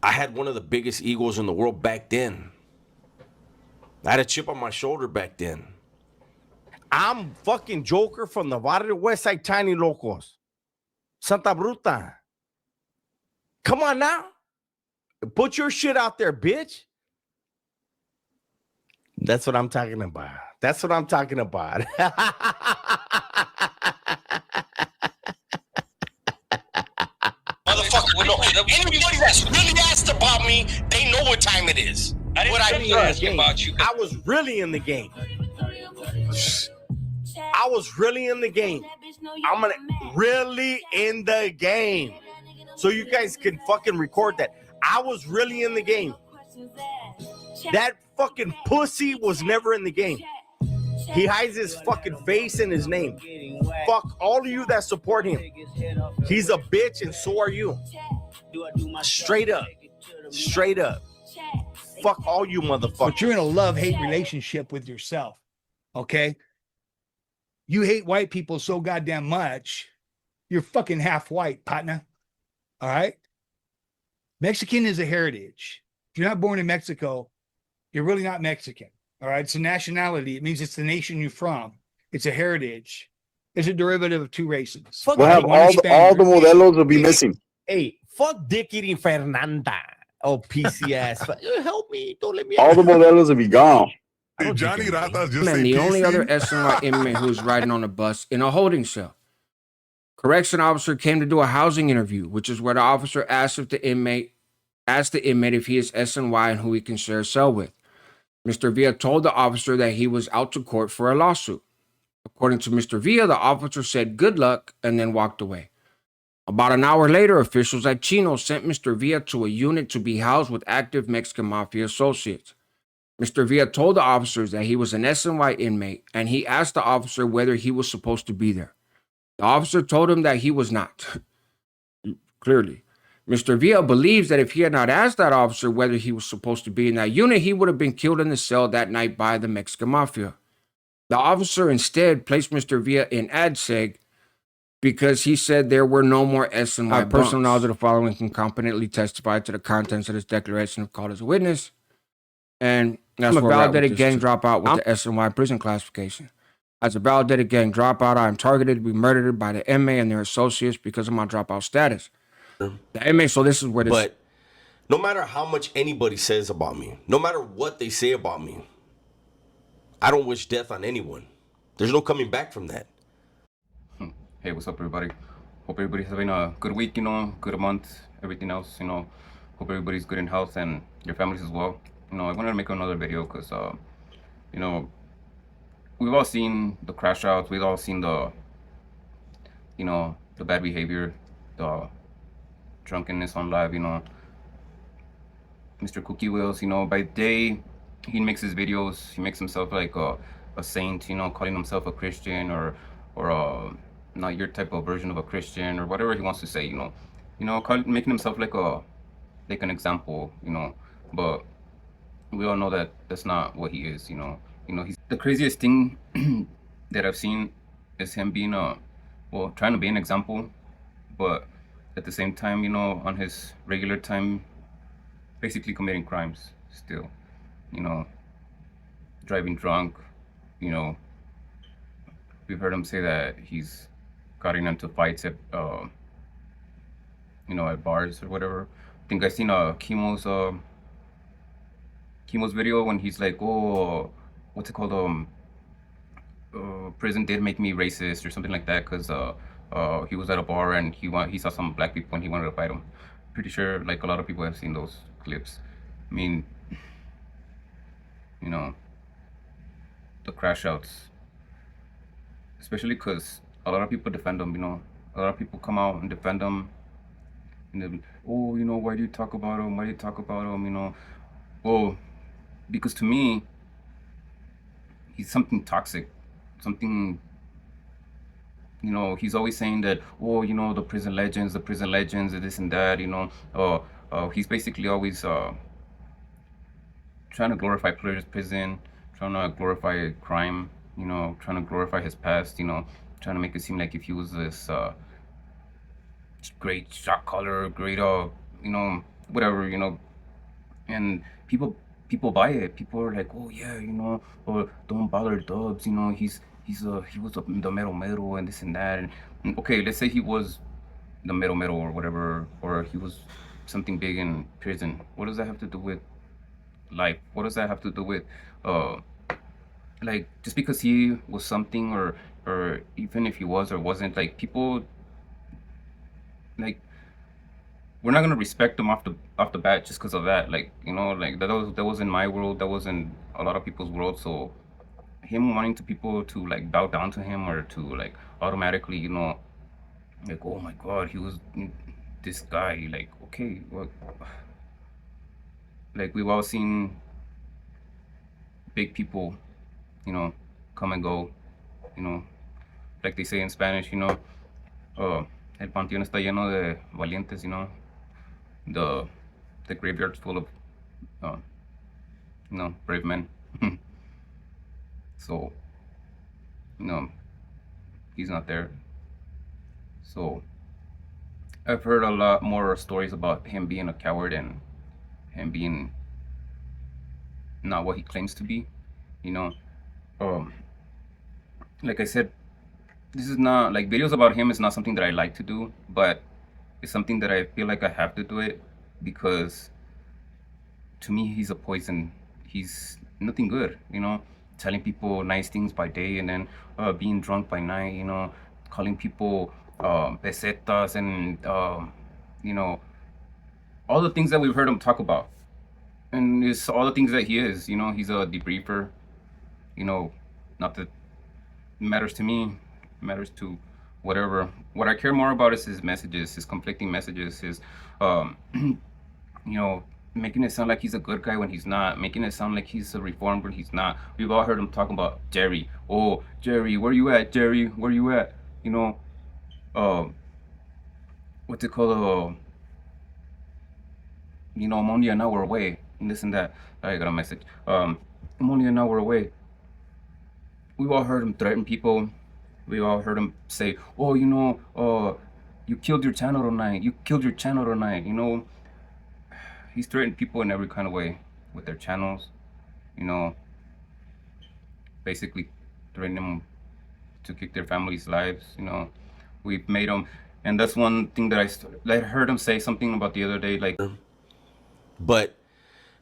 I had one of the biggest egos in the world back then. I had a chip on my shoulder back then. I'm fucking Joker from the Barrio West Side Tiny Locos. Santa Bruta. Come on now. Put your shit out there, bitch. That's what I'm talking about. That's what I'm talking about. Motherfucker, no. Anybody that's really asked about me, they know what time it is. I didn't ask about you. I was really in the game. I was really in the game. I'm really in the game. So you guys can fucking record that. I was really in the game. That fucking pussy was never in the game. He hides his fucking face in his name. Fuck all of you that support him. He's a bitch and so are you. Straight up. Straight up. Fuck all you motherfuckers. But you're in a love-hate relationship with yourself. Okay? You hate white people so goddamn much, you're fucking half white, partner. All right? Mexican is a heritage. If you're not born in Mexico, you're really not Mexican. All right? It's a nationality. It means it's the nation you're from. It's a heritage. It's a derivative of two races. We'll have all the modelos will be missing. Hey, fuck dick eating Fernanda. Oh, PC ass. Help me. Don't let me. All the modelos will be gone. Did Johnny Ratas just Man, say the PC? only other SNY inmate who was riding on a bus in a holding cell. Correction officer came to do a housing interview, which is where the officer asked the inmate if he is SNY and who he can share a cell with. Mr. Villa told the officer that he was out to court for a lawsuit. According to Mr. Villa, the officer said good luck and then walked away. About an hour later, officials at Chino sent Mr. Villa to a unit to be housed with active Mexican Mafia associates. Mr. Villa told the officers that he was an SNY inmate, and he asked the officer whether he was supposed to be there. The officer told him that he was not. Clearly. Mr. Villa believes that if he had not asked that officer whether he was supposed to be in that unit, he would have been killed in the cell that night by the Mexican Mafia. The officer instead placed Mr. Villa in ADSEG because he said there were no more SNY personal knowledge of the following can competently testify to the contents of this declaration if called as a witness. And that's a validated gang dropout with the SNY prison classification. As a validated gang dropout, I am targeted to be murdered by the MA and their associates because of my dropout status. The MA, so this is where this... But no matter how much anybody says about me, no matter what they say about me, I don't wish death on anyone. There's no coming back from that. Hey, what's up, everybody? Hope everybody's having a good week, good month, everything else, Hope everybody's good in health and your families as well. I wanted to make another video because, we've all seen the crash outs. We've all seen the bad behavior, the drunkenness on live, Mr. Cookie Wheels, by day, he makes his videos, he makes himself like a saint, calling himself a Christian or not your type of version of a Christian or whatever he wants to say, making himself like an example, but we all know that that's not what he is, he's the craziest thing that I've seen is him being trying to be an example, but at the same time, on his regular time, basically committing crimes still, driving drunk, we've heard him say that he's gotten into fights at, at bars or whatever. I think I seen Chemo's video when he's like, oh, what's it called? Prison did make me racist or something like that because he was at a bar and he saw some black people and he wanted to fight them. Pretty sure like a lot of people have seen those clips. I mean, the crash outs, especially because a lot of people defend them, a lot of people come out and defend them and then, oh, why do you talk about him? Why do you talk about him? Well, because to me, he's something toxic, something, he's always saying that, oh, the prison legends, and this and that, he's basically always trying to glorify prison, trying to glorify crime, trying to glorify his past, trying to make it seem like if he was this great shot caller, great, whatever, you know, and people buy it. People are like, oh yeah, you know, or don't bother Dubs, you know, he was the mero and this and that. And okay, let's say he was the mero or whatever, or he was something big in prison. What does that have to do with life? What does that have to do with like, just because he was something, or even if he was or wasn't, like, people, like, we're not gonna respect him off the bat just because of that. Like, you know, like that was in my world, that was in a lot of people's world. So him wanting to people to like bow down to him, or to like automatically, you know, like, oh my god, he was this guy. Like, okay, well, like, we've all seen big people, you know, come and go, you know, like they say in Spanish, you know, el panteón está lleno de valientes, you know, the graveyard's full of, you know, brave men. So, you know, he's not there. So, I've heard a lot more stories about him being a coward and him being not what he claims to be, you know. Like I said, this is not, like, videos about him is not something that I like to do, but it's something that I feel like I have to do it, because to me he's a poison. He's nothing good, you know, telling people nice things by day and then being drunk by night, you know, calling people pesetas and you know, all the things that we've heard him talk about. And it's all the things that he is, you know. He's a debriefer, you know. Not that it matters to me, it matters to whatever. What I care more about is his messages, his conflicting messages, his you know, making it sound like he's a good guy when he's not, making it sound like he's a reformed when he's not. We've all heard him talk about Jerry. Oh, Jerry, where you at, Jerry? Where you at? You know, what's it called? You know, I'm only an hour away, and this and that. I got a message. I'm only an hour away. We've all heard him threaten people. We all heard him say, oh, you know, you killed your channel tonight. You killed your channel tonight. You know, he's threatened people in every kind of way with their channels. You know, basically threatening them to kick their families' lives. You know, we've made them, and that's one thing that I heard him say something about the other day, like. But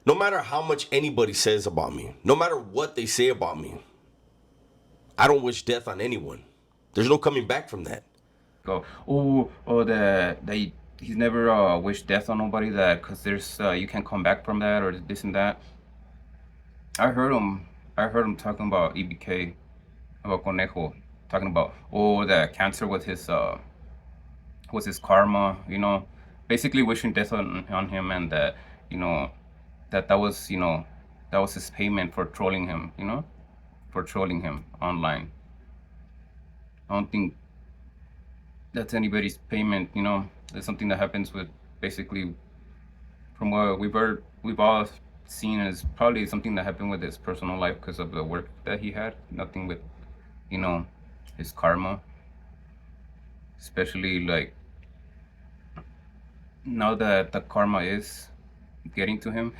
no matter how much anybody says about me, no matter what they say about me, I don't wish death on anyone. There's no coming back from that. Go, that he's never wished death on nobody, that because there's you can't come back from that, or this and that. I heard him talking about EBK, about Conejo, talking about that cancer was his karma, you know, basically wishing death on him, and that, you know, that was, you know, that was his payment for trolling him, you know, for trolling him online. I don't think that's anybody's payment, you know. It's something that happens with, basically, from what we've all seen, is probably something that happened with his personal life because of the work that he had. Nothing with, you know, his karma. Especially, like, now that the karma is getting to him,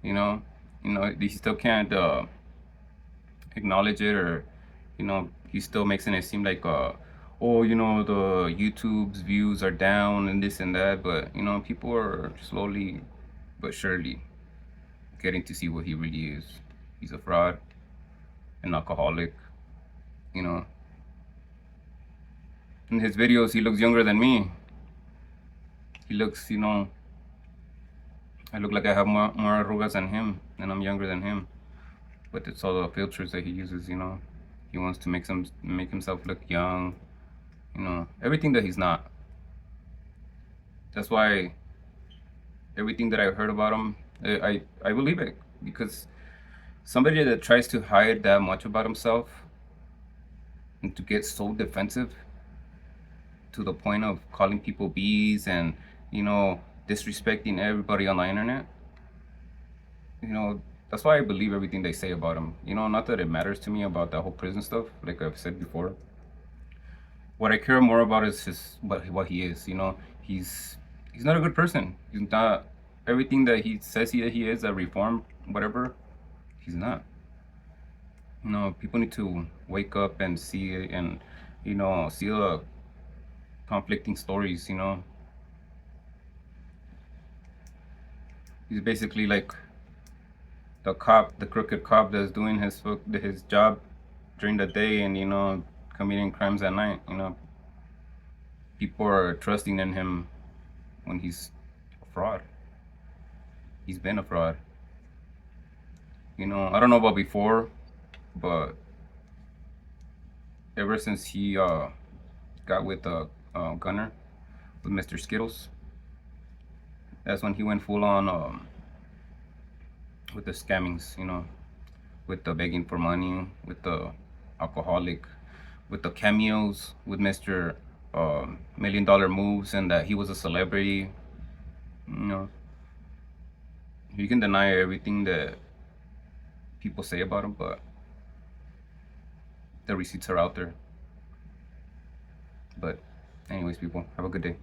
you know, he still can't acknowledge it, or, you know, he still making it seem like oh, you know, the YouTube's views are down and this and that, but, you know, people are slowly but surely getting to see what he really is. He's a fraud, an alcoholic, you know. In his videos, he looks younger than me. He looks, you know, I look like I have more arrugas than him, and I'm younger than him. But it's all the filters that he uses, you know. He wants to make himself look young, you know, everything that he's not. That's why everything that I've heard about him, I believe it, because somebody that tries to hide that much about himself and to get so defensive to the point of calling people bees and, you know, disrespecting everybody on the internet, you know, that's why I believe everything they say about him. You know, not that it matters to me about that whole prison stuff, like I've said before. What I care more about is what he is, you know. He's he's not a good person. He's not everything that he says he is, a reform, whatever. He's not. You know, people need to wake up and see it, and you know, see the conflicting stories. You know, he's basically like the cop, the crooked cop that's doing his job during the day, and you know, committing crimes at night. You know, people are trusting in him when he's a fraud. He's been a fraud. You know, I don't know about before, but ever since he got with Gunner, with Mr. Skittles, that's when he went full on with the scammings, you know, with the begging for money, with the alcoholic, with the cameos, with Mr. $1 Million Moves, and that he was a celebrity. You know, you can deny everything that people say about him, but the receipts are out there. But anyways, people, have a good day.